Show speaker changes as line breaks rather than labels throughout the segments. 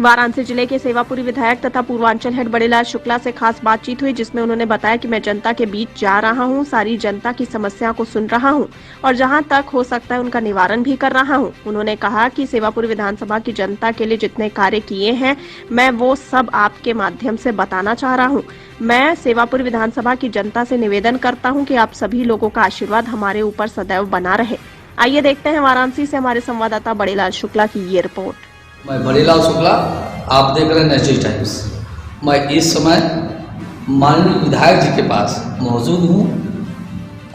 वाराणसी जिले के सेवापुरी विधायक तथा पूर्वांचल हेड बड़ेलाल शुक्ला से खास बातचीत हुई, जिसमें उन्होंने बताया कि मैं जनता के बीच जा रहा हूं, सारी जनता की समस्या को सुन रहा हूं और जहां तक हो सकता है उनका निवारण भी कर रहा हूं। उन्होंने कहा कि सेवापुरी विधानसभा की जनता के लिए जितने कार्य किए हैं मैं वो सब आपके माध्यम से बताना चाह रहा हूँ। मैं सेवापुरी विधानसभा की जनता से निवेदन करता हूँ कि आप सभी लोगों का आशीर्वाद हमारे ऊपर सदैव बना रहे। आइए देखते हैं वाराणसी से हमारे संवाददाता बड़ेलाल शुक्ला की ये रिपोर्ट।
मैं बड़ेलाल शुक्ला, आप देख रहे हैं नेशनल टाइम्स। मैं इस समय माननीय विधायक जी के पास मौजूद हूँ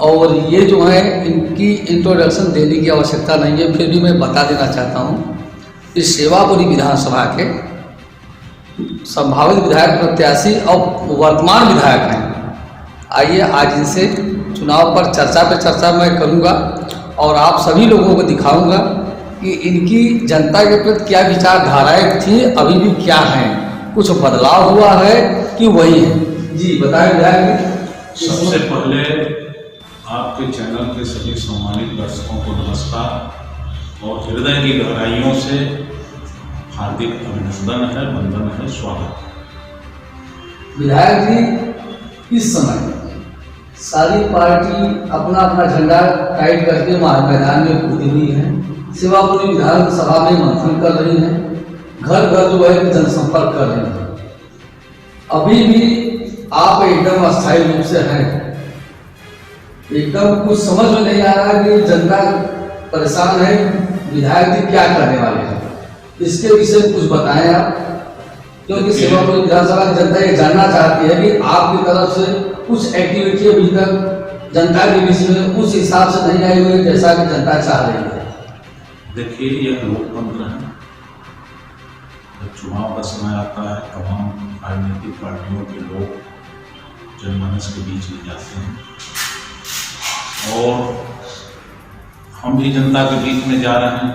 और ये जो है इनकी इंट्रोडक्शन देने की आवश्यकता नहीं है, फिर भी मैं बता देना चाहता हूँ कि सेवापुरी विधानसभा के संभावित विधायक प्रत्याशी और वर्तमान विधायक हैं। आइए आज इनसे चुनाव पर चर्चा मैं करूँगा और आप सभी लोगों को दिखाऊंगा कि इनकी जनता के प्रति क्या विचारधाराएं थी, अभी भी क्या हैं, कुछ बदलाव हुआ है कि वही है। जी बताएं विधायक।
सबसे पहले आपके चैनल के सभी सम्मानित दर्शकों को नमस्कार और हृदय की गहराइयों से हार्दिक अभिनंदन है, वंदन है, स्वागत।
विधायक जी इस समय सारी पार्टी अपना अपना झंडा टाइट करके मैदान में कूदी हुई है, सेवापुरी विधानसभा में मंथन कर रही हैं, घर घर जो है जनसंपर्क कर रही हैं। अभी भी आप एकदम अस्थायी रूप से हैं, एकदम कुछ समझ में नहीं आ रहा कि जनता परेशान है, विधायक जी क्या करने वाले हैं, इसके विषय कुछ बताएं आप, क्योंकि सेवापुरी विधानसभा की जनता ये जानना चाहती है कि आपकी तरफ से कुछ एक्टिविटी अभी तक जनता के बीच में उस हिसाब से नहीं आई हुई जैसा कि जनता चाह रही है।
देखिए, यह लोकतंत्र है। जब चुनाव का समय आता है तमाम राजनीतिक पार्टियों के लोग जनमानस के बीच में जाते हैं और हम भी जनता के बीच में जा रहे हैं।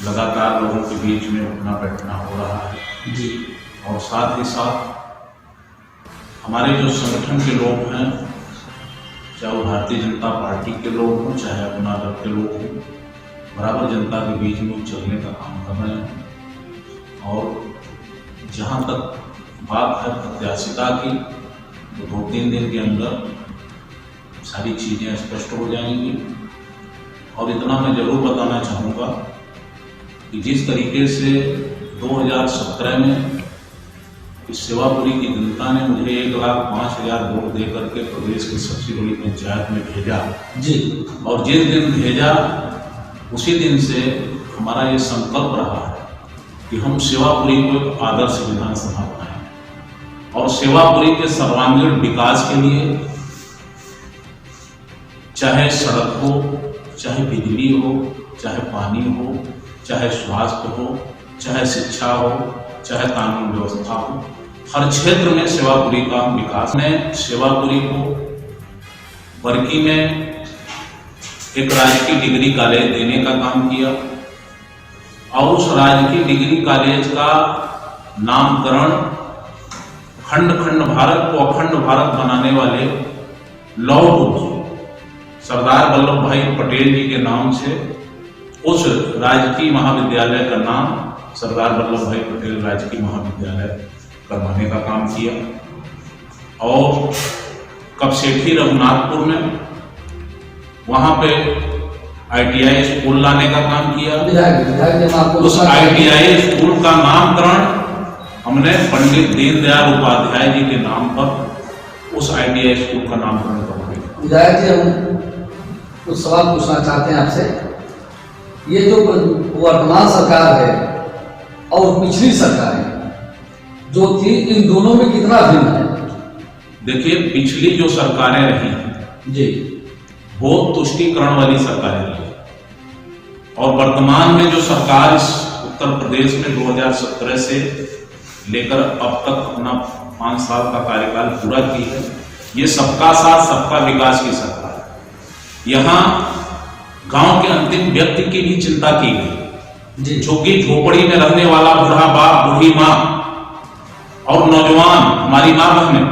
लगातार लोगों के बीच में उठना बैठना हो रहा है
जी।
और साथ ही साथ हमारे जो संगठन के लोग हैं, चाहे वो भारतीय जनता पार्टी के लोग हों चाहे अपना दल के लोग हों, बराबर जनता के बीच में चलने का काम कर रहे हैं। और जहाँ तक बात है प्रत्याशिता की, तो 2-3 दिन के अंदर सारी चीज़ें स्पष्ट हो जाएंगी। और इतना मैं जरूर बताना चाहूँगा कि जिस तरीके से 2017 में इस सेवापुरी की जनता ने मुझे 1,05,000 वोट दे करके प्रदेश की सबसे बड़ी पंचायत में भेजा
जी, और
जिस दिन भेजा उसी दिन से हमारा ये संकल्प रहा है कि हम सेवापुरी को एक आदर्श विधानसभा बनाएं और सेवापुरी के सर्वांगीण विकास के लिए चाहे सड़क हो, चाहे बिजली हो, चाहे पानी हो, चाहे स्वास्थ्य हो, चाहे शिक्षा हो, चाहे कानून व्यवस्था हो, हर क्षेत्र में सेवापुरी का विकास ने सेवापुरी को बरकी में एक राजकीय डिग्री कॉलेज देने का काम किया और उस राजकीय डिग्री कॉलेज का नामकरण खंड खंड भारत को अखंड भारत बनाने वाले लौह पुरुष सरदार वल्लभ भाई पटेल जी के नाम से उस राजकीय महाविद्यालय का नाम सरदार वल्लभ भाई पटेल राजकीय महाविद्यालय करवाने का काम किया। और कपसेठी रघुनाथपुर में वहां पे ITI स्कूल लाने का काम किया। उस ITI स्कूल का नामकरण हमने पंडित दीनदयाल उपाध्याय जी के नाम पर उस ITI स्कूल का नामकरण करवाया।
विधायक जी, हम कुछ सवाल पूछना चाहते हैं आपसे। ये जो वर्तमान सरकार है और पिछली सरकार जो थी, इन दोनों में कितना भिन्न है?
देखिए, पिछली जो सरकारें रही
जी,
वो तुष्टीकरण वाली सरकारें रही और वर्तमान में जो सरकार इस उत्तर प्रदेश में 2017 से लेकर अब तक अपना 5 साल का कार्यकाल पूरा की है, ये सबका साथ सबका विकास की सरकार है। यहाँ गांव के अंतिम व्यक्ति की भी चिंता की गई। झुग्गी झोपड़ी में रहने वाला बूढ़ा बाप, बूढ़ी माँ और नौजवान, हमारी माँ बहनें,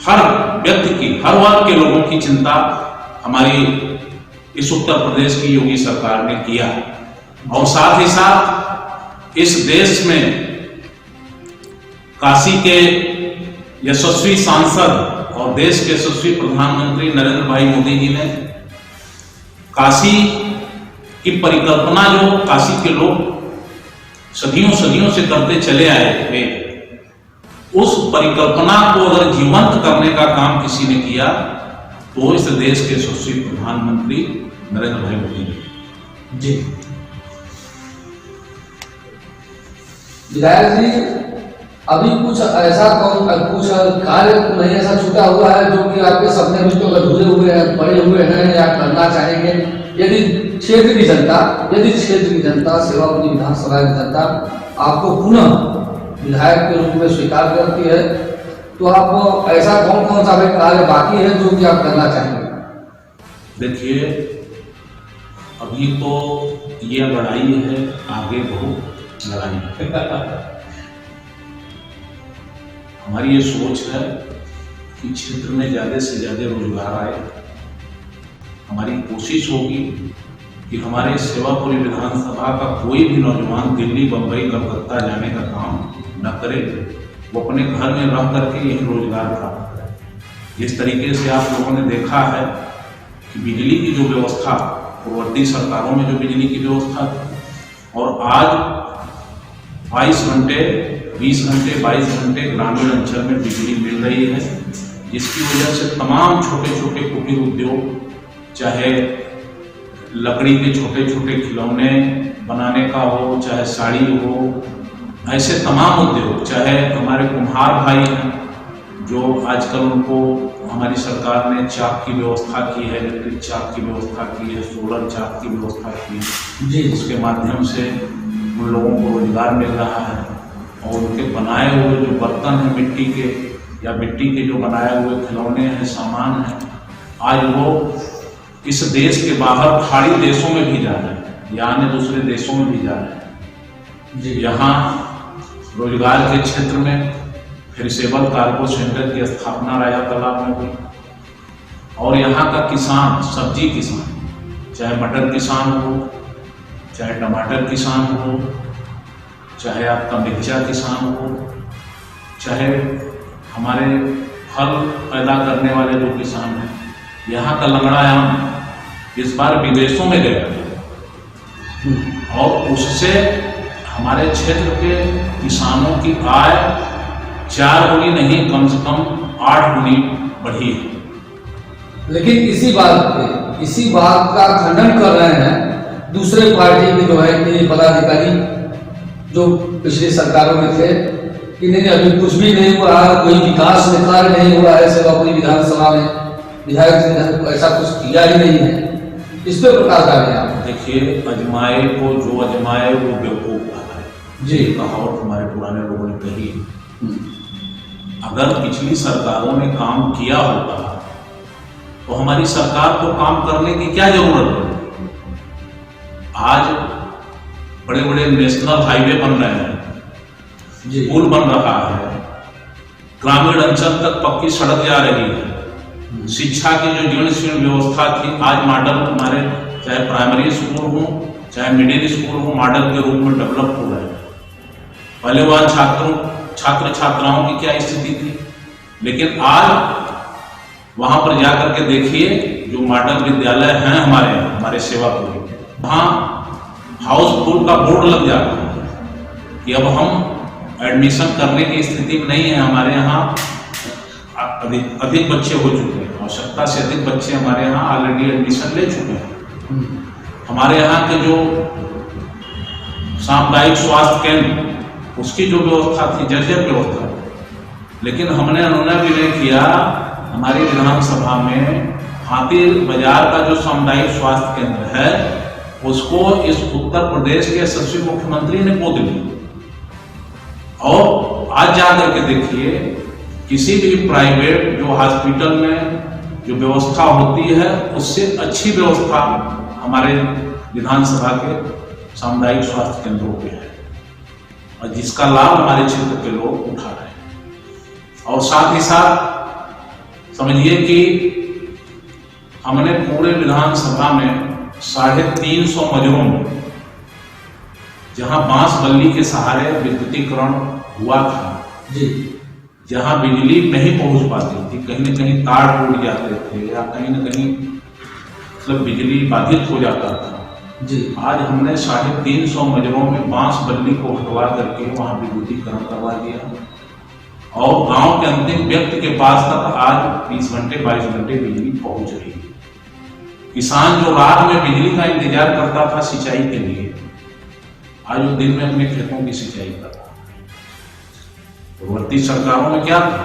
हर व्यक्ति की, हर वर्ग के लोगों की चिंता हमारी इस उत्तर प्रदेश की योगी सरकार ने किया। और साथ ही साथ इस देश में काशी के यशस्वी सांसद और देश के यशस्वी प्रधानमंत्री नरेंद्र भाई मोदी जी ने काशी की परिकल्पना जो काशी के लोग सदियों सदियों से करते चले आए थे, उस परिकल्पना को अगर जीवंत करने का काम किसी ने किया तो इस देश के यशस्वी प्रधानमंत्री नरेंद्र भाई मोदी ने।
जी विधायक जी, अभी कुछ ऐसा कुछ कार्य नहीं ऐसा छूटा हुआ है जो कि आपके सपने में तो अधूरे हुए हैं, पड़े हुए हैं या करना चाहेंगे? यदि क्षेत्र की जनता सेवापुरी विधानसभा की जनता आपको पुनः विधायक के रूप में स्वीकार करती है तो आप ऐसा कौन सा कार्य बाकी है जो कि आप करना चाहेंगे?
देखिए, अभी तो ये लड़ाई है, आगे बहुत लड़ाई है। हमारी ये सोच है कि क्षेत्र में ज़्यादा से ज़्यादा रोजगार आए। हमारी कोशिश होगी कि हमारे सेवापुरी विधानसभा का कोई भी नौजवान दिल्ली, बम्बई, कलकत्ता जाने का काम न करे, वो अपने घर में रह करके यही रोजगार प्राप्त करे। जिस तरीके से आप लोगों ने देखा है कि बिजली की जो व्यवस्था पूर्ववर्ती सरकारों में जो बिजली की व्यवस्था थी और आज 22 घंटे 20 घंटे 22 घंटे ग्रामीण अंचल में बिजली मिल रही है, जिसकी वजह से तमाम छोटे छोटे कुटीर उद्योग, चाहे लकड़ी के छोटे छोटे खिलौने बनाने का हो, चाहे साड़ी हो, ऐसे तमाम उद्योग, चाहे हमारे कुम्हार भाई हैं जो आजकल उनको हमारी सरकार ने चाक की व्यवस्था की है, इलेक्ट्रिक चाक की व्यवस्था की है, सोलर चाक की व्यवस्था की है जी, उसके माध्यम से उन लोगों को रोजगार मिल रहा है। और उनके बनाए हुए जो बर्तन हैं मिट्टी के या मिट्टी के जो बनाए हुए खिलौने हैं, सामान हैं, आज वो इस देश के बाहर खाड़ी देशों में भी जा रहे हैं या अन्य दूसरे देशों में भी जा रहे हैं जी। यहाँ रोजगार के क्षेत्र में फिर सेबल कार्गो सेंटर की स्थापना राजा तालाब में हुई और यहाँ का किसान, सब्जी किसान, चाहे मटर किसान हो, चाहे टमाटर किसान हो, चाहे आपका मिर्चा किसान हो, चाहे हमारे फल पैदा करने वाले जो किसान हैं, यहाँ का लंगड़ा आम इस बार विदेशों में गया और उससे हमारे क्षेत्र के किसानों की आय 4 गुनी नहीं, कम से कम 8 गुनी बढ़ी है।
लेकिन इसी बात का खंडन कर रहे हैं दूसरे पार्टी के जो है कि पदाधिकारी जो पिछली सरकारों में थे कि नहीं अभी कुछ भी नहीं हुआ है, कोई विकास में कार्य नहीं हुआ है सेवापुरी विधानसभा में, विधायक जी ने ऐसा कुछ किया ही नहीं है। इस पे प्रकाश डालें आप।
देखिए, अजमाए को जो अजमाए वो बेवकूफ है जी, कहावत हमारे पुराने लोगों ने कही। अगर पिछली सरकारों ने काम किया होता तो हमारी सरकार को काम करने की क्या जरूरत है? आज बड़े बड़े नेशनल हाईवे बन रहे हैं, पुल बन रहा है, ग्रामीण अंचल तक पक्की सड़क जा रही है, शिक्षा की जो जीर्ण शीर्ण व्यवस्था थी आज मॉडल हमारे चाहे प्राइमरी स्कूल हो चाहे मिडिल स्कूल हो मॉडल के रूप में डेवलप हो रहे हैं। पहले वहाँ छात्र छात्राओं की क्या स्थिति थी, लेकिन आज वहां पर जाकर के देखिए जो मॉडल विद्यालय हैं हमारे सेवापुरी, वहाँ हाउसफुल का बोर्ड लग जाता है कि अब हम एडमिशन करने की स्थिति में नहीं है। हमारे यहाँ अधिक बच्चे हो चुके हैं, आवश्यकता से अधिक बच्चे हमारे यहाँ ऑलरेडी एडमिशन ले चुके हैं। हमारे यहाँ के जो सामुदायिक स्वास्थ्य केंद्र उसकी जो व्यवस्था थी जर्जर व्यवस्था, लेकिन हमने अनुनय भी नहीं किया। हमारी विधानसभा में हाथी बाजार का जो सामुदायिक स्वास्थ्य केंद्र है उसको इस उत्तर प्रदेश के यशस्वी मुख्यमंत्री ने गोद लिया और आज जाकर के देखिए किसी भी प्राइवेट जो हॉस्पिटल में जो व्यवस्था होती है उससे अच्छी व्यवस्था हमारे विधानसभा के सामुदायिक स्वास्थ्य केंद्रों पे है और जिसका लाभ हमारे क्षेत्र के लोग उठा रहे हैं। और साथ ही साथ समझिए कि हमने पूरे विधानसभा में 350 मजरों में जहां बांस बल्ली के सहारे विद्युतीकरण हुआ था,
जी,
जहां बिजली नहीं पहुंच पाती थी, कहीं न कहीं तार टूट जाते थे या कहीं न कहीं मतलब बिजली बाधित हो जाता था,
जी,
आज हमने 350 मजरों में बांस बल्ली को हटवा करके वहां विद्युतीकरण करवा दिया और गांव के अंतिम व्यक्ति के पास तक आज 20 घंटे 22 घंटे बिजली पहुंच रही है। किसान जो रात में बिजली का इंतजार करता था सिंचाई के लिए, आज वो दिन में अपने खेतों की सिंचाई कर रहा है। पूर्ववर्ती सरकारों में क्या था,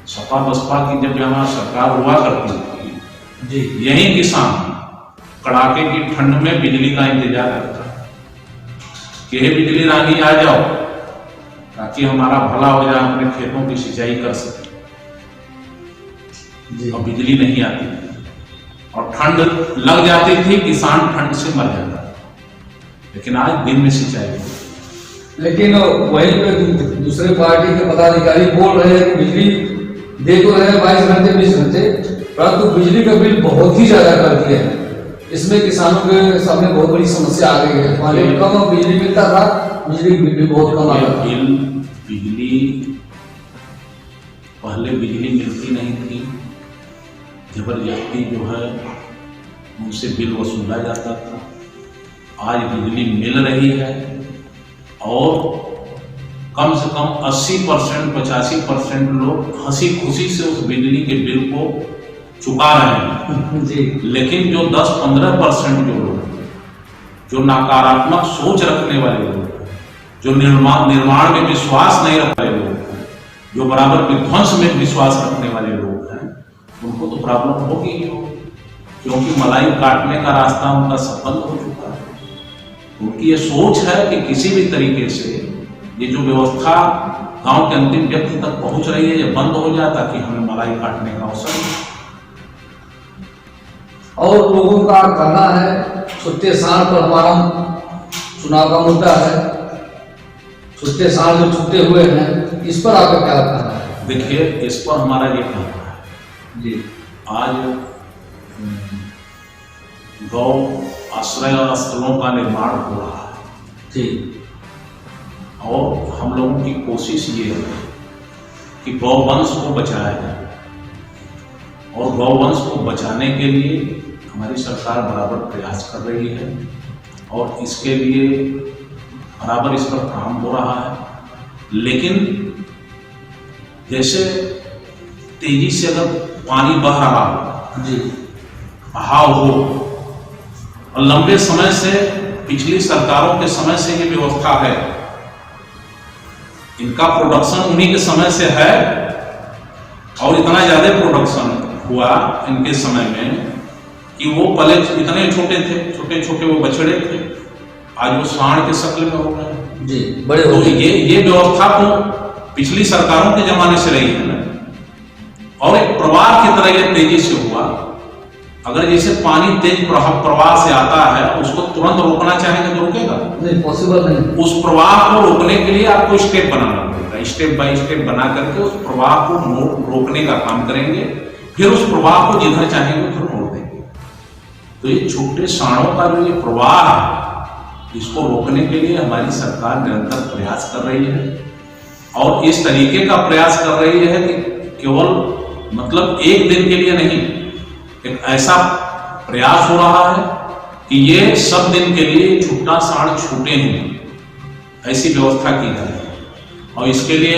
सपा बसपा की जब यहाँ सरकार हुआ करती थी,
जी,
यही किसान कड़ाके की ठंड में बिजली का इंतजार करता है कि हे बिजली रानी आ जाओ ताकि हमारा भला हो जाए, अपने खेतों की सिंचाई कर सके।
जी,
और बिजली नहीं आती थी और ठंड लग जाती थी, किसान ठंड से मर जाता था, लेकिन आज दिन में सिंचाई होती है।
लेकिन वहीं पे दूसरे पार्टी के पदाधिकारी बोल रहे हैं कि बिजली दे तो रहे 22 घंटे 20 घंटे, परंतु बिजली का बिल बहुत ही ज्यादा कर दिया है। इसमें किसानों के सामने बहुत बड़ी समस्या आ गई है। पहले कम बिजली मिलता था, बिजली बिल भी बहुत कम आता था।
बिजली पहले बिजली मिलती नहीं थी, जबरदस्ती जो है उनसे बिल वसूला जाता था। आज बिजली मिल रही है और कम से कम 80% 85% लोग हंसी खुशी से उस बिजली के बिल को चुका रहे हैं।
जी,
लेकिन जो 10-15% जो लोग, जो नकारात्मक सोच रखने वाले लोग, जो निर्माण में विश्वास नहीं रखने वाले लोग, जो बराबर विध्वंस में विश्वास रखने वाले लोग हैं, उनको तो प्रॉब्लम होगी ही होगी, क्योंकि मलाई काटने का रास्ता उनका सब बंद हो चुका है। उनकी ये सोच है कि किसी भी तरीके से ये जो व्यवस्था गांव के अंतिम व्यक्ति तक पहुंच रही है, ये बंद हो जाए ताकि हमें मलाई काटने का अवसर मिले।
और लोगों का कहना है छुट्टे साढ़ पर हमारा चुनाव का मुद्दा है, छुट्टे साढ़ जो छुट्टे हुए हैं, इस पर आपका क्या कहना है?
देखिए, इस पर हमारा ये कहना है
जी,
आज गौ आश्रय स्थलों का निर्माण हो रहा है
जी,
और हम लोगों की कोशिश ये है कि गौवंश को बचाया जाए, और गौवंश को बचाने के लिए हमारी सरकार बराबर प्रयास कर रही है और इसके लिए बराबर इस पर काम हो रहा है। लेकिन जैसे तेजी से अगर पानी बह रहा हो,
जी,
बहाव हो, और लंबे समय से पिछली सरकारों के समय से ये व्यवस्था है, इनका प्रोडक्शन उन्हीं के समय से है और इतना ज्यादा प्रोडक्शन हुआ इनके समय में कि वो पहले इतने छोटे थे, छोटे छोटे वो बछड़े थे, आज वो सांड के शक्ल में हो गए।
जी, बड़े
तो
हो गए।
ये व्यवस्था तो पिछली सरकारों के जमाने से रही है ना, और एक प्रवाह की तरह ये तेजी से हुआ। अगर जैसे पानी तेज प्रवाह से आता है, उसको तुरंत रोकना चाहेंगे तो रुकेगा
नहीं, पॉसिबल नहीं।
उस प्रवाह को रोकने के लिए आपको स्टेप बनाना पड़ेगा, स्टेप बाय स्टेप बना करके उस प्रवाह को रोकने का काम करेंगे, फिर उस प्रवाह को जिधर चाहेंगे उधर मोड़ देंगे। तो ये छोटे सांडों का जो ये प्रवाह है, इसको रोकने के लिए हमारी सरकार निरंतर प्रयास कर रही है और इस तरीके का प्रयास कर रही है कि केवल मतलब एक दिन के लिए नहीं, एक ऐसा प्रयास हो रहा है कि ये सब दिन के लिए छुट्टा सांड छूटे ही, ऐसी व्यवस्था की जाए। और इसके लिए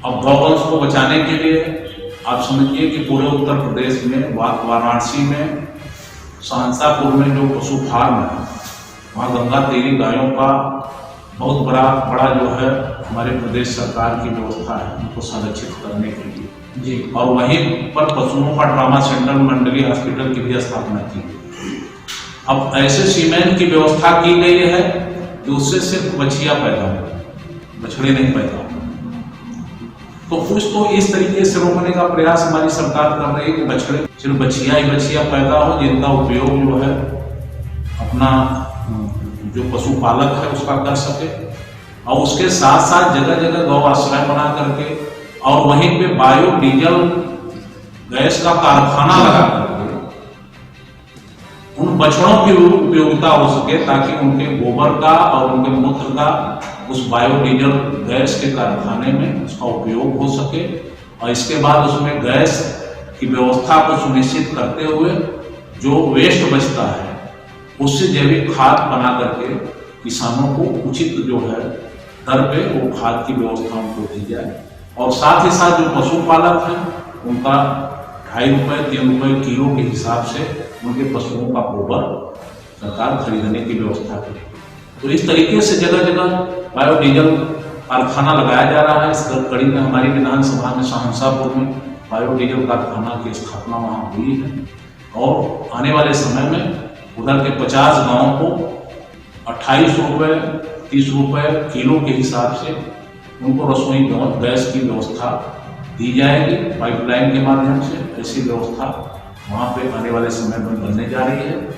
अब गौवंश को बचाने के लिए आप समझिए कि पूरे उत्तर प्रदेश में वाराणसी में सहंसापुर में जो पशु फार्म है, वहाँ गंगा तेरी गायों का बहुत बड़ा जो है हमारे प्रदेश सरकार की व्यवस्था है उनको संरक्षित करने के लिए
जी,
और वहीं पर पशुओं का ट्रॉमा सेंटर मंडलीय हॉस्पिटल की भी स्थापना की गई। अब ऐसे सीमेंट की व्यवस्था की गई है कि उससे सिर्फ बछिया पैदा हो, बछड़े नहीं पैदा हो। तो कुछ तो इस तरीके से रोकने का प्रयास हमारी सरकार कर रही है कि बछड़े सिर्फ बछिया ही बछिया पैदा हो, जिनका उपयोग जो है अपना जो पशुपालक है उसका कर सके, और उसके साथ साथ जगह जगह गौ आश्रय बना करके और वहीं पे बायोडीजल गैस का कारखाना लगा करके उन बछड़ों की उपयोगिता हो सके, ताकि उनके गोबर का और उनके मूत्र का उस बायोडीजल गैस के कारखाने में उसका उपयोग हो सके, और इसके बाद उसमें गैस की व्यवस्था को सुनिश्चित करते हुए जो वेस्ट बचता है उससे जैविक खाद बना करके किसानों को उचित जो है दर पे वो खाद की व्यवस्था उनको दी जाए। और साथ ही साथ जो पशुपालक हैं उनका 2.5 रुपये 3 रुपये किलो के हिसाब से उनके पशुओं का गोबर सरकार खरीदने की व्यवस्था करे। तो इस तरीके से जगह जगह बायोडीजल कारखाना लगाया जा रहा है। इस कड़ी में हमारी विधानसभा में सहनसापुर में बायोडीजल कारखाना की स्थापना वहाँ हुई है, और आने वाले समय में उधर के 50 गाँव को 28 रुपये 30 रुपये किलो के हिसाब से उनको रसोई गैस की व्यवस्था दी जाएगी पाइपलाइन के माध्यम से। ऐसी व्यवस्था वहाँ पे आने वाले समय में बनने जा रही है,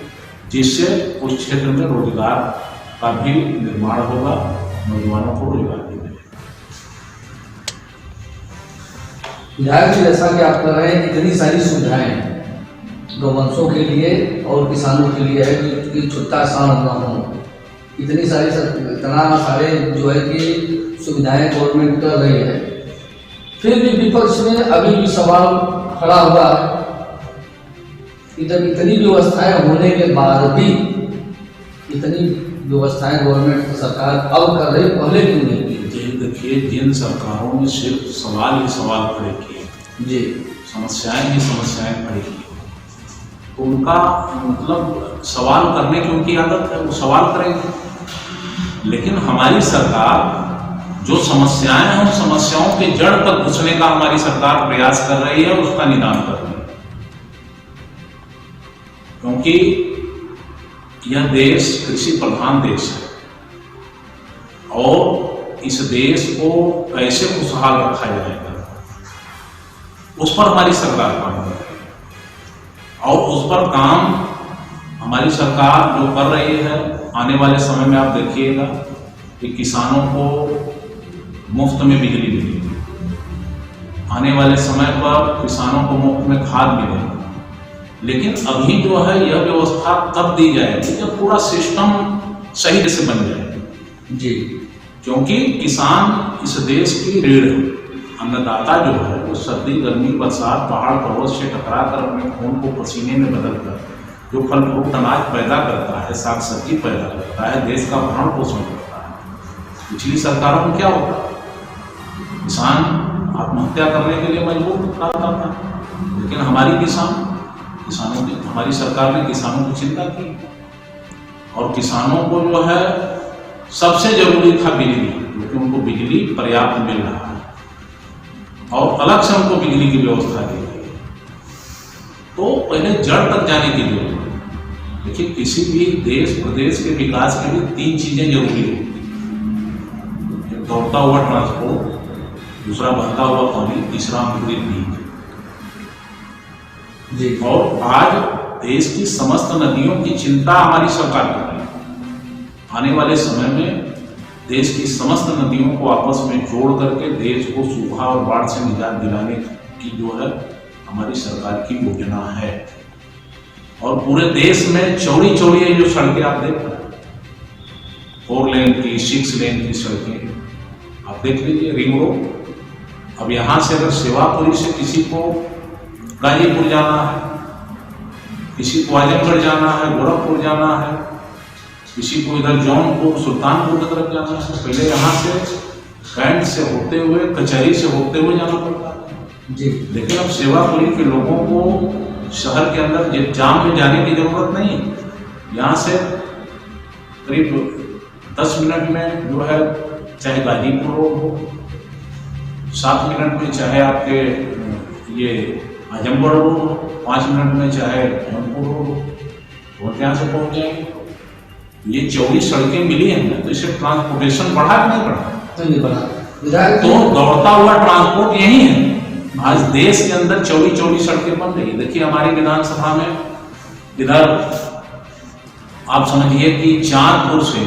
जिससे उस क्षेत्र में रोजगार का भी निर्माण होगा, नौजवानों को रोजगार भी मिलेगा।
विधायक जी, जैसा कि आप कर रहे हैं, इतनी सारी सुविधाएं गौवंशों के लिए और किसानों के लिए है कि छुट्टा सांड न हो, इतनी सारी इतना सारे जो है कि सुविधाएं गवर्नमेंट कर रही है, फिर भी विपक्ष में अभी भी सवाल खड़ा हुआ है कि जब इतनी व्यवस्थाएं होने के बाद भी इतनी व्यवस्थाएं गवर्नमेंट सरकार अब कर रही, पहले क्यों नहीं की?
जी देखिए, जिन सरकारों ने सिर्फ सवाल ही सवाल खड़े किए
जी,
समस्याएं ही समस्याएं खड़ी की, तो उनका मतलब सवाल करने की उनकी आदत है, वो सवाल करेंगे। लेकिन हमारी सरकार जो समस्याएं हैं उन समस्याओं के जड़ तक घुसने का हमारी सरकार प्रयास कर रही है, उसका निदान कर रही है। क्योंकि यह देश कृषि प्रधान देश है, और इस देश को कैसे खुशहाल रखा जाएगा उस पर हमारी सरकार काम कर रही है। और उस पर काम हमारी सरकार जो कर रही है, आने वाले समय में आप देखिएगा कि किसानों को मुफ्त में बिजली मिलेगी, आने वाले समय पर किसानों को मुफ्त में खाद मिलेगी। लेकिन अभी जो है यह व्यवस्था तब दी जाएगी जब पूरा सिस्टम सही से बन जाएगा
जी,
क्योंकि किसान इस देश की रीढ़ है। अन्नदाता जो है वो सर्दी गर्मी बरसात पहाड़ पर्वत से टकरा कर अपने खून को पसीने में बदल कर जो फल फ्रूट अनाज पैदा करता है, साग सब्जी पैदा करता है, देश का भरण पोषण करता है। पिछली सरकारों में क्या होता है, किसान आत्महत्या करने के लिए मजबूर करता था, लेकिन हमारी सरकार ने किसानों की चिंता की, और किसानों को जो है सबसे जरूरी था बिजली, क्योंकि उनको बिजली पर्याप्त मिल रहा है, और अलग से उनको बिजली की व्यवस्था दी गई। तो पहले जड़ तक जाने की जरूरत है। देखिए, किसी भी देश प्रदेश के विकास के लिए 3 चीजें जरूरी होती हैं, एक दौड़ता हुआ ट्रांसपोर्ट, दूसरा बहता हुआ पानी, तीसरा अंकुरित बीज। और आज देश की समस्त नदियों की चिंता हमारी सरकार कर रही है। आने वाले समय में देश की समस्त नदियों को आपस में जोड़ करके देश को सूखा और बाढ़ से निजात दिलाने की जो है हमारी सरकार की योजना है। और पूरे देश में चौड़ी चौड़ी जो सड़कें आप देख रहे हैं, 4 लेन की 6 लेन की सड़कें आप देख लीजिए, रिंग रोड। अब यहाँ से अगर सेवापुरी से किसी को गाजीपुर जाना है, किसी को आजमगढ़ जाना है, गोरखपुर जाना है, किसी को इधर जौनपुर सुल्तानपुर की तरफ जाना है, पहले यहाँ से कैंट से होते हुए कचहरी से होते हुए जाना पड़ता है जी। लेकिन अब सेवापुरी के लोगों को शहर के अंदर जाम में जाने की जरूरत नहीं है। यहाँ से करीब 10 मिनट में जो है चाहे गाजीपुर रोड हो, 7 मिनट में चाहे आपके ये आजमगढ़ रोड हो, 5 मिनट में चाहे जौनपुर रोड हो, वो यहाँ से पहुँच जाएंगे। ये चौड़ी सड़कें मिली हैं तो इससे ट्रांसपोर्टेशन बढ़ा कि नहीं बढ़ा?
नहीं बढ़ा।
तो दौड़ता हुआ ट्रांसपोर्ट यही है। आज देश के अंदर चौड़ी चौड़ी सड़कें बन रही है। देखिए, हमारी विधानसभा में इधर आप समझिए कि चांदपुर से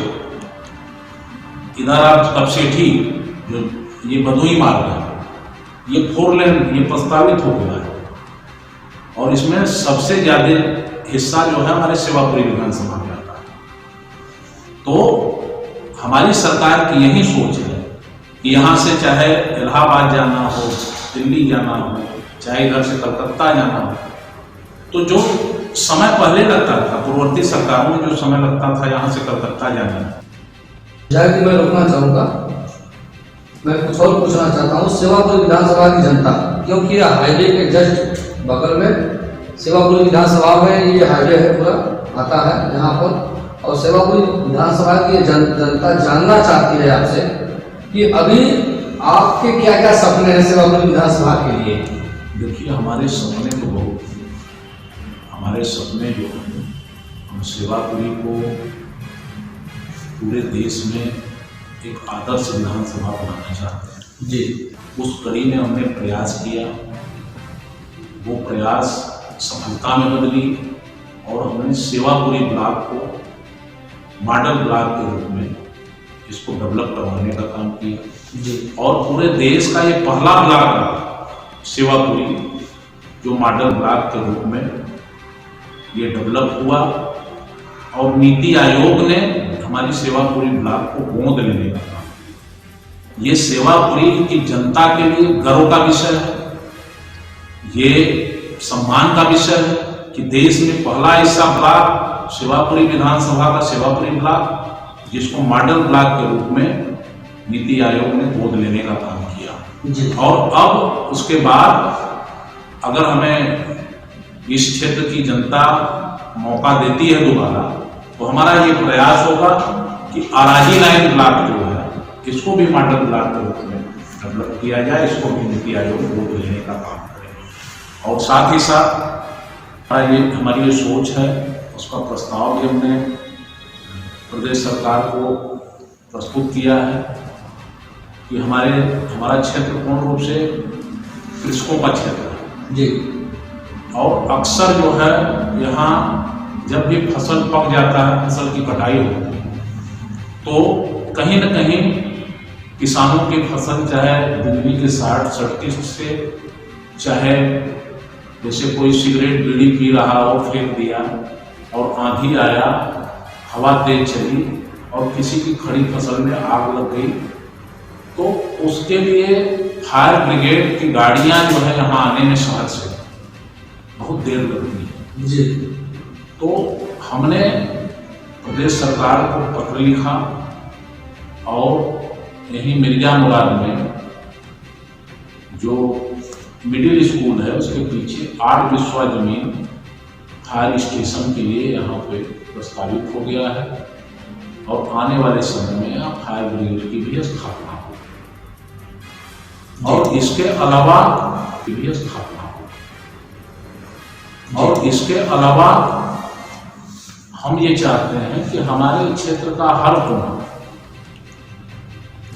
इधर आप कपसेठी जो ये भदोही मार्ग है, ये 4 लेन ये प्रस्तावित हो गया है, और इसमें सबसे ज्यादा हिस्सा जो है हमारे सेवापुरी विधानसभा में आता है। तो हमारी सरकार की यही सोच है कि यहाँ से चाहे इलाहाबाद जाना हो, दिल्ली जाना हो, चाहे इधर से कलकत्ता जाना हो, तो जो समय पहले लगता था, पूर्ववर्ती सरकारों में जो समय लगता था यहाँ से कलकत्ता जाने में,
कि मैं रोकना चाहूँगा, मैं कुछ और पूछना चाहता हूँ। सेवापुरी विधानसभा की जनता, क्योंकि हाईवे के जस्ट बगल में सेवापुरी विधानसभा में ये हाईवे है पूरा आता है यहाँ पर, और सेवापुरी विधानसभा की जनता जानना चाहती है आपसे कि अभी आपके क्या क्या सपने हैं सेवापुरी विधानसभा के लिए।
देखिए, हमारे सपने तो बहुत, हमारे सपने जो हैं, हम सेवापुरी को पूरे देश में एक आदर्श विधानसभा बनाना चाहते हैं
जी।
उस कड़ी में हमने प्रयास किया, वो प्रयास सफलता में बदली और हमने सेवापुरी ब्लॉक को मॉडल ब्लॉक के रूप में इसको डेवलप करवाने का काम किया
जी।
और पूरे देश का ये पहला ब्लॉक सेवापुरी जो मॉडल ब्लॉक के रूप में ये डेवलप हुआ और नीति आयोग ने हमारी सेवापुरी ब्लॉक को गोद लेने का काम किया। ये सेवापुरी की जनता के लिए गर्व का विषय है, ये सम्मान का विषय है कि देश में पहला ऐसा ब्लॉक सेवापुरी विधानसभा का सेवापुरी ब्लॉक जिसको मॉडल ब्लॉक के रूप में नीति आयोग ने गोद लेने का काम किया
जी।
और अब उसके बाद अगर हमें इस क्षेत्र की जनता मौका देती है दोबारा, तो हमारा ये प्रयास होगा कि आराजी लाइन ब्लॉक जो है इसको भी मॉडल ब्लॉक के रूप में डेवलप किया जाए, इसको भी नीति आयोग गोद लेने का काम करें। और साथ ही साथ हमारी ये सोच है, उसका प्रस्ताव भी हमने प्रदेश सरकार को प्रस्तुत किया है कि हमारा क्षेत्र पूर्ण रूप से कृषकों का क्षेत्र है
जी।
और अक्सर जो है यहाँ जब भी फसल पक जाता है, फसल की कटाई होती है, तो कहीं न कहीं किसानों की फसल चाहे बिजली के शॉर्ट सर्किट से, चाहे जैसे कोई सिगरेट बीड़ी पी रहा हो फेंक दिया और आंधी आया, हवा तेज चली और किसी की खड़ी फसल में आग लग गई, तो उसके लिए फायर ब्रिगेड की गाड़ियां जो है यहाँ आने में शहर से बहुत देर लगती है
जी।
तो हमने प्रदेश सरकार को पत्र लिखा और यही मिर्जा मुराद में जो मिडिल स्कूल है उसके पीछे 8 बिस्वा जमीन फायर स्टेशन के लिए यहाँ पे प्रस्तावित हो गया है और आने वाले समय में यहाँ फायर ब्रिगेड की भी स्थापना होगी और इसके अलावा भी स्थापना होगी और इसके अलावा हम ये चाहते हैं कि हमारे क्षेत्र का हर कोना,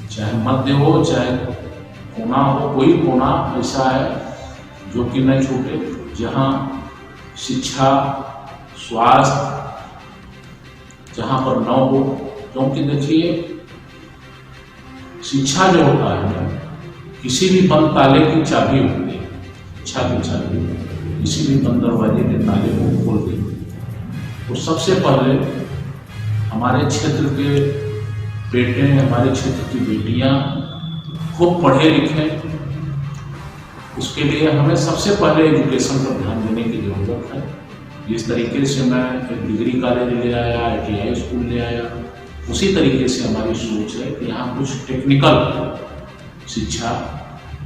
चाहे मध्य हो चाहे कोना हो, कोई कोना ऐसा है जो कि न छूटे, जहाँ शिक्षा स्वास्थ्य जहाँ पर न हो। क्योंकि देखिए, शिक्षा जो होता है किसी भी बंद ताले की चाबी होती है, शिक्षा की चाबी किसी भी बंद दरवाजे के ताले को खोल देती है। तो सबसे पहले हमारे क्षेत्र के बेटे, हमारे क्षेत्र की बेटियां खूब पढ़े लिखे, उसके लिए हमें सबसे पहले एजुकेशन पर ध्यान देने की जरूरत है। जिस तरीके से मैं एक डिग्री कॉलेज ले आया, ITI स्कूल ले आया, उसी तरीके से हमारी सोच है कि यहाँ कुछ टेक्निकल शिक्षा,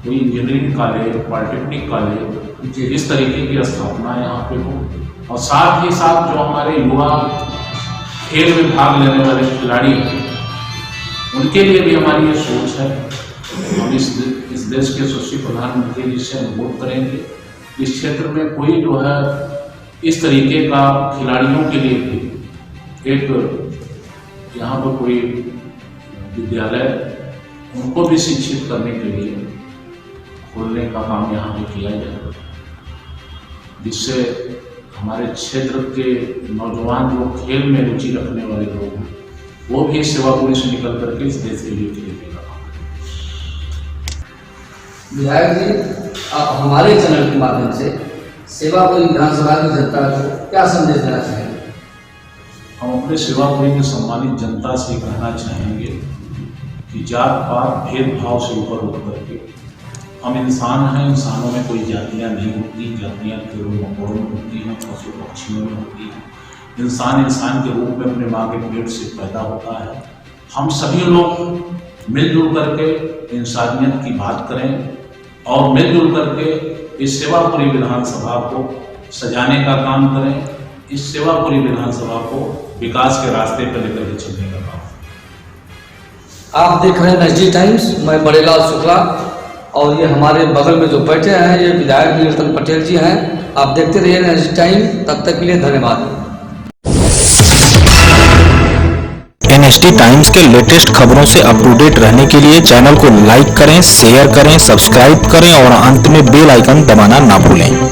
कोई इंजीनियरिंग कॉलेज, पॉलिटेक्निक कॉलेज, इस तरीके की स्थापना यहाँ पे हो। और साथ ही साथ जो हमारे युवा खेल में भाग लेने वाले खिलाड़ी हैं, उनके लिए भी हमारी ये सोच है। हम इस देश के यशस्वी प्रधानमंत्री जी से अनुरोध करेंगे, इस क्षेत्र में कोई जो है इस तरीके का खिलाड़ियों के लिए भी एक यहाँ पर कोई विद्यालय उनको भी शिक्षित करने के लिए खोलने का काम यहाँ पे किया जाए, जिससे हमारे क्षेत्र के नौजवान जो खेल में रुचि रखने वाले लोग हैं वो भी सेवापुरी से निकल करके इस देश के लिए खेलने का काम करें।
विधायक जी, आप हमारे चैनल के माध्यम से सेवापुरी विधानसभा की जनता को क्या संदेश देना चाहेंगे?
हम अपने सेवापुरी की सम्मानित जनता से कहना चाहेंगे कि जात पात भेदभाव से ऊपर उठ करके हम इंसान हैं। इंसानों में कोई जातियां नहीं होती, जातियां कीड़ों मकोड़ों में होती हैं, पशु पक्षियों में होती हैं। इंसान इंसान के रूप में अपने माँ के पेट से पैदा होता है। हम सभी लोग मिलजुल करके इंसानियत की बात करें और मिलजुल करके इस सेवापुरी विधानसभा को सजाने का काम करें। इस सेवापुरी विधानसभा को विकास के रास्ते पर लेकर के चलने का काम।
आप देख रहे हैं एसडी टाइम्स, मैं बड़ेलाल शुक्ला और ये हमारे बगल में जो बैठे हैं ये विधायक नीलकंठ पटेल जी हैं। आप देखते रहिए एसडी टाइम, तब तक के लिए धन्यवाद।
एनएसडी टाइम्स के लेटेस्ट खबरों से अप टू डेट रहने के लिए चैनल को लाइक करें, शेयर करें, सब्सक्राइब करें और अंत में बेल आइकन दबाना ना भूलें।